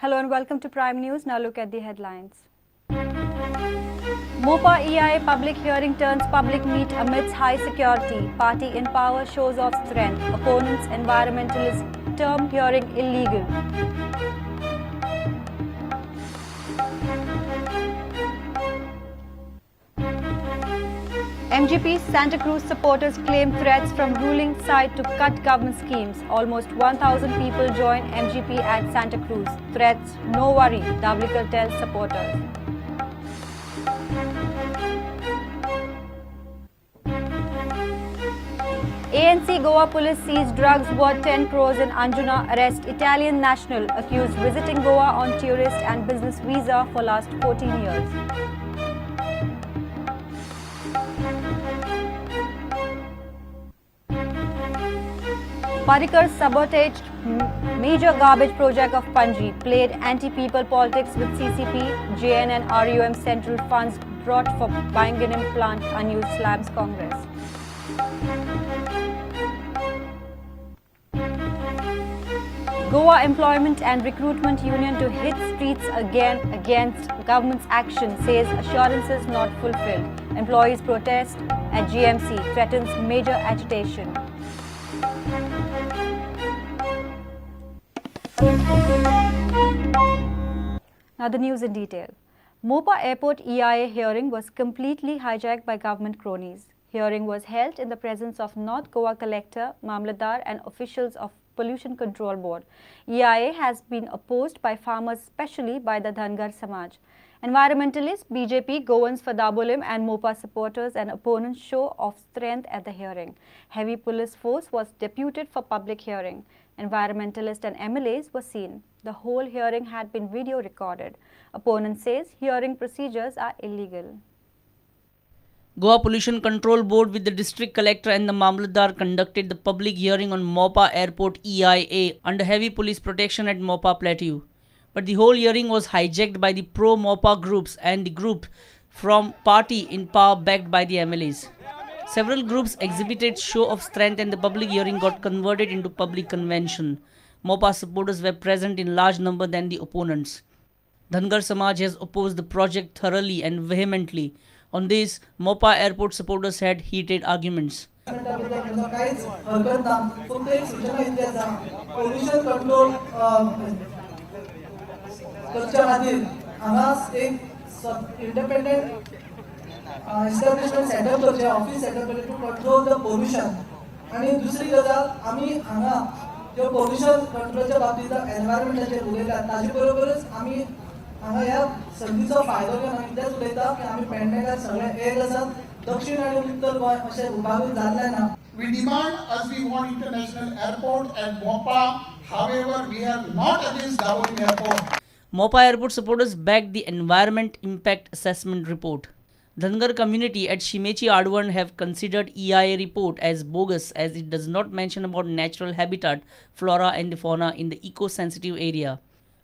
Hello and welcome to Prime News. Now look at the headlines. Mopa EIA public hearing turns public meet amidst high security. Party in power shows off strength. Opponents environmentalists term hearing illegal. MGP Santa Cruz supporters claim threats from ruling side to cut government schemes. Almost 1,000 people join MGP at Santa Cruz. Threats, no worry, Davlikar tells supporters. ANC Goa police seized drugs worth 10 crores in Anjuna. Arrest Italian national accused visiting Goa on tourist and business visa for last 14 years. Parrikar sabotaged major garbage project of Panji, played anti-people politics with CCP, JN and RUM central funds brought for Banganim plant unused slabs Congress. Goa Employment and Recruitment Union to hit streets again against government's action, says assurances not fulfilled. Employees protest at GMC, threatens major agitation. Now the news in detail. Mopa Airport EIA hearing was completely hijacked by government cronies. Hearing was held in the presence of North Goa Collector, Mamlatdar and officials of Pollution Control Board. EIA has been opposed by farmers, especially by the Dhangar Samaj. Environmentalists, BJP, Goans for Dabolim and Mopa supporters and opponents show of strength at the hearing. Heavy police force was deputed for public hearing. Environmentalists and MLAs were seen. The whole hearing had been video recorded. Opponent says hearing procedures are illegal. Goa Pollution Control Board with the District Collector and the Mamlatdar conducted the public hearing on Mopa Airport EIA under heavy police protection at Mopa Plateau. But the whole hearing was hijacked by the pro-Mopa groups and the group from party in power backed by the MLAs. Several groups exhibited show of strength and the public hearing got converted into public convention. Mopa supporters were present in large number than the opponents. Dhangar Samaj has opposed the project thoroughly and vehemently. On this, Mopa Airport supporters had heated arguments. Pollution control independent establishment set up करचे office set up करचे to control the pollution आणि दुसरी गजाल आम्ही हांगा जो pollution कंट्रोलच्या बाबतीत एन्व्हायरमेंटाचे उलयतात ताजे बरोबरच आम्ही हांगा ह्या संधीचो फायदो घेवन आमी कितेंच उलयता की आमी पेडणेकार सगळे एक आसात दक्षिण आणि उत्तर गोंय अशें विभागून जाल्ले ना. We demand as we want international airport at Mopa. However, we are not against Dabolim Airport. Mopa Airport supporters backed the Environment Impact Assessment report. Dhangar community at Shimechi Adwan have considered EIA report as bogus as it does not mention about natural habitat, flora and fauna in the eco-sensitive area.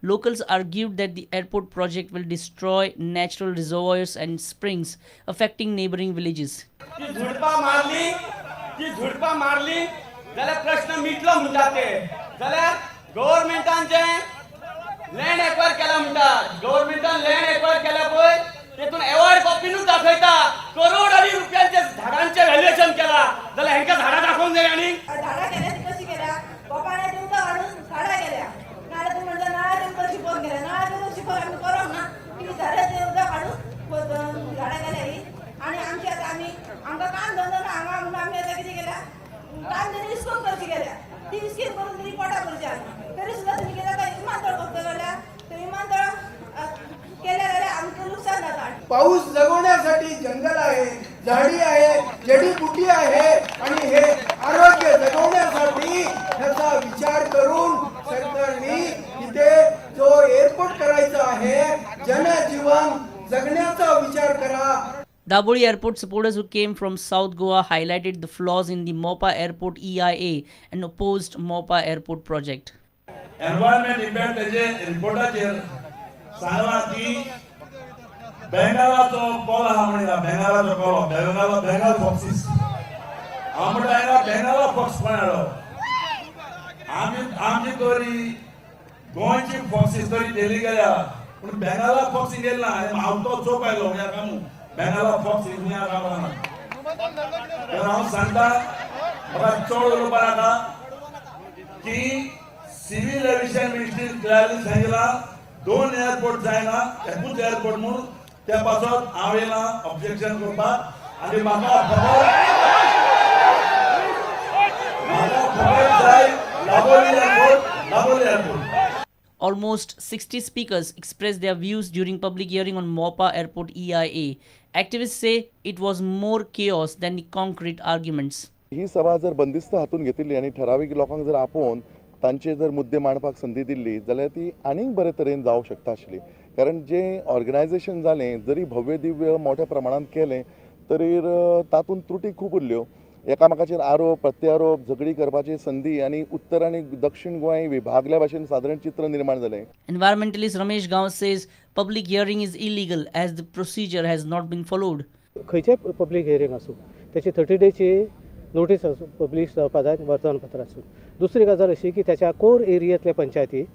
Locals argued that the airport project will destroy natural reservoirs and springs, affecting neighboring villages. झुडपा मारली जाल्यार प्रश्न मिटलो म्हणटात ते जाल्यार गव्हर्नमेंटान land acquire केला म्हणटा गव्हर्नमेंटान land acquire केला पळय तेतून अवॉर्ड कॉपीनूच दाखयता करोडांनी रुपयांचे झाडांचे व्हॅल्युएशन केला जाल्यार हेंका झाडां दाखोवंक जाय आनी झाडां केल्या ती कशी केल्या कोपाण्याची उदक हाडून झाडां केल्या नाल्यार तूं म्हणटा नाल्यार तुमकां शिकवून केल्या नाल्यार शिकवून आमी करूंक ना ती झाडांचे उदक हाडून झाडां केल्या ही आणि आमची आतां आमकां काम धंदो ना हांगा म्हणून आमी आतां कितें केल्या काम धंदो स्कूल करची केल्या ती स्कीम करून रिपोर्टां करची तरी सुद्दां तुमी कितें काय विमानतळ फक्त जाल्यार ते विमानतळ केल्या जाल्यार आमकां नुकसान जाता. पाऊस जगवण्यासाठी जंगल आहे, झाडी आहे, जडीबुटी आहे आणि हे आरोग्य जगवण्यासाठी ह्याचा विचार करून सरकारने इथे जो एअरपोर्ट करायचा आहे जनजीवन जगण्याचा विचार करा. Daboli Airport supporters who came from South Goa highlighted the flaws in the Mopa Airport EIA and opposed Mopa Airport project. Environment impact reportaचेर Sangla की बेंगालाचो कॉल आहा म्हणटा बेंगालाचो कॉल बेंगाल फॉक्सीस म्हणटा बेंगाला फॉक्स पण आमी आमची तोरी गोंयची फॉक्सीस तरी डेली गेल्या पूण बेंगाला फॉक्सी गेली ना आनी हांव तो चोप आयलो ह्या कामू बेंगाला फॉक्सी ह्या कामाना तर हांव सांगता म्हाका चड उलोवपा नाका की सिव्हिल एव्हिएशन मिनिस्ट्री क्लियरली सांगितला 2 एअरपोर्ट जायना एकूच एअरपोर्ट म्हणून त्या पासत हांव येयला ऑब्जेक्शन करपाक आनी म्हाका खबर जाय Dabolim airport. Almost 60 speakers expressed their views during public hearing on Mopa Airport EIA. Activists say it was more chaos than the concrete arguments. ही सभा जर बंदिस्त हातून घेतिल्ली आनी ठरावीक लोकांक जर आपोवन तांचे जर मुद्दे मांडपाक संदी दिल्ली जाल्यार ती आनीक बरे तरेन जावंक शकता आशिल्ली. कारण जे ऑर्गनायझेशन जालें जरी भव्य दिव्य मोठ्या प्रमाणात केलें तरी तातूंत त्रुटी खूब उरल्यो. एकामेकाचेर आरोप प्रत्यारोप झगडी करपाची संदी आनी उत्तर आनी दक्षिण गोंय विभागल्या भाशेन सादारण चित्र निर्माण जालें. Environmentalist Ramesh Gaon says public hearing is illegal as the procedure has not been followed. खंयचें पब्लीक हियरींग आसूं तेची 30 डेची नोटीस आसूं पब्लीश जावपा जाय वर्तमानपत्र आसूं. दुसरी गजाल अशी की त्याच्या कोर एरियांतल्या पंचायती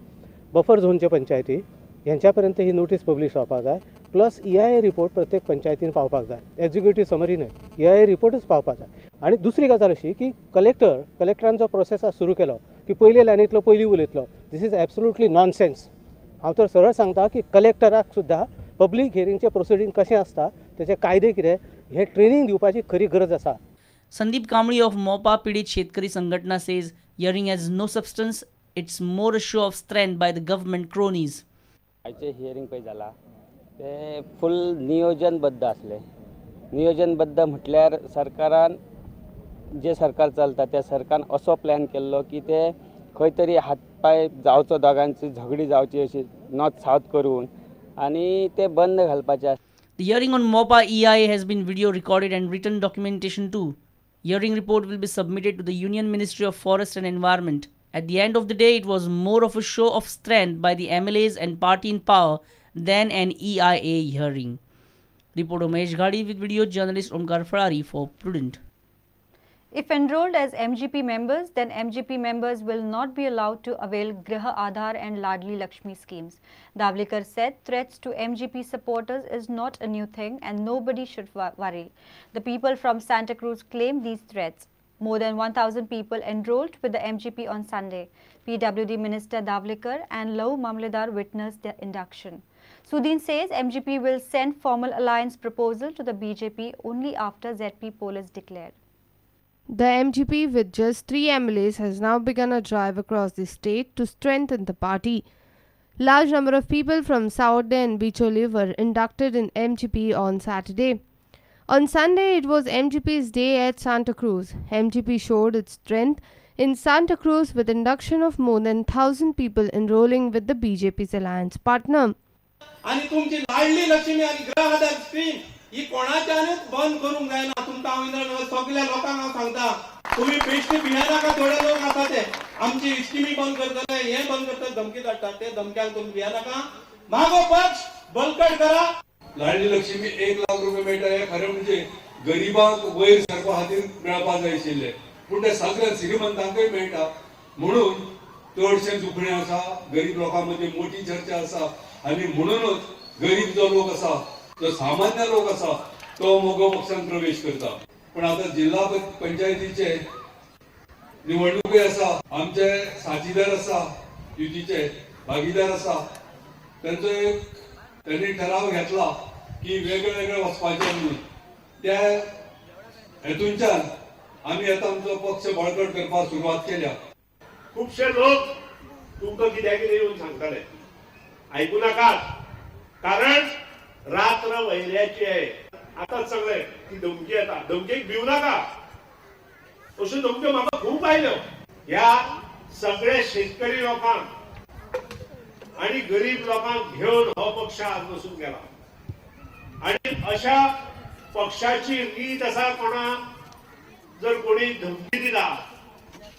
बफर झोनच्या पंचायती ह्यांच्या पर्यंत ही नोटीस पब्लीश जावपाक जाय. प्लस EIA रिपोर्ट प्रत्येक पंचायतीन पावपाक जाय. एक्झिक्युटीव समरी न्हय EIA रिपोर्टच पावपाक जाय. आनी दुसरी गजाल अशी की कलेक्टरान जो प्रोसेस सुरू केलो की पयले लायनींतलो पयलीं उलयतलो दिस इज एब्सोल्युटली नॉनसेन्स. हांव तर सरळ सांगता की कलेक्टराक सुद्दां पब्लीक हियरींगचें प्रोसिडींग कशें आसता तेचे कायदे कितें हें ट्रेनिंग दिवपाची खरी गरज आसा. Sandeep Kamli of Mopa Pidit Shetkari Sangatna says hearing has no substance, it's more a show of strength by the government cronies. आयचे हियरींग पळय जाला ते फुल नियोजनबद्ध आसले. नियोजनबद्ध म्हटल्यार सरकारान जे सरकार चलता त्या सरकारान असो प्लॅन केल्लो की ते खंय तरी हातपाय जावचो दोगांची झगडी जावची अशी नॉर्थ सावथ करून आनी ते बंद घालपाचे. The hearing on Mopa EIA has been video recorded and written documentation too. Hearing report will be submitted to the Union Ministry of Forest and Environment. At the end of the day, it was more of a show of strength by the MLAs and party in power than an EIA hearing. Report Umesh Ghadi with video journalist Omkar Farari for Prudent. If enrolled as MGP members, then MGP members will not be allowed to avail Griha Aadhar and Ladli Lakshmi schemes. Davlikar said threats to MGP supporters is not a new thing and nobody should worry. The people from Santa Cruz claim these threats. More than 1,000 people enrolled with the MGP on Sunday. PWD Minister Davlikar and Lau Mamladar witnessed their induction. Sudin says MGP will send formal alliance proposal to the BJP only after ZP poll is declared. The MGP with just 3 MLAs has now begun a drive across the state to strengthen the party. Large number of people from Saurde and Bicholi were inducted in MGP on Saturday. On Sunday, it was MGP's day at Santa Cruz. MGP showed its strength in Santa Cruz with induction of more than 1,000 people enrolling with the BJP's alliance partner. आणि तुमची लाडली लक्ष्मी आणि ग्रह आधार scheme ही कोणाच्यानच बंद करूंक जायना. तुमकां हांव सगळ्या लोकांक हांव सांगता तुम्ही बेश्टी भियानाका. थोडे लोक आसा ते आमची स्किमी बंद करतले हे बंद करतले धमकी धाडटात ते धमक्यांक तुम्ही भियानाका. मागो पक्ष बळकट करा. लाडली लक्ष्मी 1 लाख रुपये मेळटा हे खरें म्हणजे गरीबांक वयर सरपा खातीर मेळपाक जाय आशिल्ले पूण ते सगळ्या श्रीमंतांकय मेळटा म्हणून चडशे झुकणे आसा. गरीब लोकां मदीं मोठी चर्चा आसा आनी म्हणूनच गरीब जो लोक आसा जो सामान्य लोक आसा तो मोगो पक्षांत प्रवेश करता. पण आता जिल्हा पंचायतीचे निवडणुकी आसा आमचे साथीदार आसा युतीचे भागीदार आसा त्यांनी ठराव घेतला की वेगळे वेगळे वचपाचे म्हणून. त्या हेतूंच्यान आमी आता आमचो पक्ष बळकट करपाक सुरवात केल्या. खुबशे लोक तुमकां कित्याक कितें येवन सांगताले आयकू नाकात. कारण रात्र वयल्याची आहे. आता सगळे ती धमकी येता धमकेक भिवू नाका. अश्यो धमक्यो म्हाका खूब आयल्यो. ह्या सगळे शेतकरी लोकांक आणि गरीब लोकांक घेऊन हो पक्ष आज बसून गेला. आणि अशा पक्षाची रीत आसा कोणाक जर कोणी धमकी दिला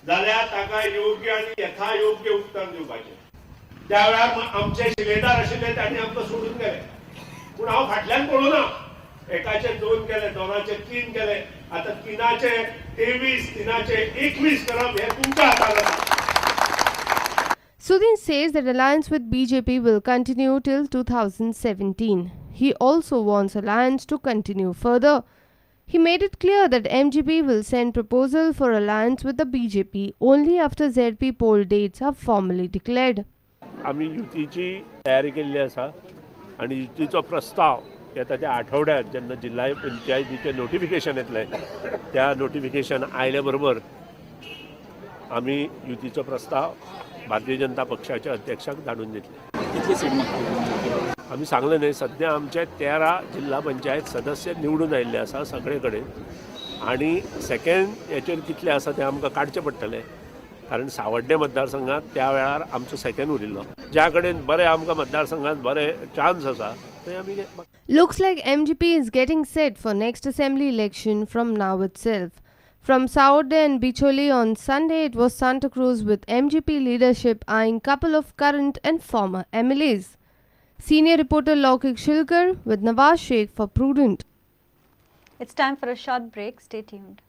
जाल्यार ताका योग्य आणि यथायोग्य उत्तर दिवपाचें. त्या वेळार आमचे शिलेदार आशिल्ले तांणी आमकां सोडून गेले. पूण हांव फाटल्यान पळोवना. एकाचे 2 केले 2चे 3 केले. आता 3चे 23 3चे 21 करप हे तुमच्या हातांत आसा. Sudhin says that alliance with BJP will continue till 2017. He also wants alliance to continue further. He made it clear that MGP will send proposal for alliance with the BJP only after ZP poll dates are formally declared. आम्ही युतीची तयारी केलेली असा आणि युतीचो प्रस्ताव येता त्या आठवड्यात जेन्ना जिल्हा पंचायतीचे नोटिफिकेशन येतले त्या नोटिफिकेशन आयल्या बरोबर आम्ही युतीचो प्रस्ताव भारतीय जनता पक्षाच्या अध्यक्षाक धाडून दितले. आम्ही सांगले नाही, सध्या आमचे 13 जिल्हा पंचायत सदस्य निवडून आयिल्ले आसा सगळे कडेन आणि सेकंड हेचेर कितले आसा ते आमकां काडचे पडटले कारण सावड्डे मतदारसंघात त्या वेळार आमचो सेकंड उरिल्लो. ज्या कडेन बरे आमकां मतदारसंघात बरे चान्स आसा ते आमी. Looks like MGP is getting set for next assembly election from now itself. From Saurde and Bicholi on Sunday, it was Santa Cruz with MGP leadership eyeing couple of current and former MLAs. Senior reporter Laukik Shilkar with Nawaz Sheikh for Prudent. It's time for a short break. Stay tuned.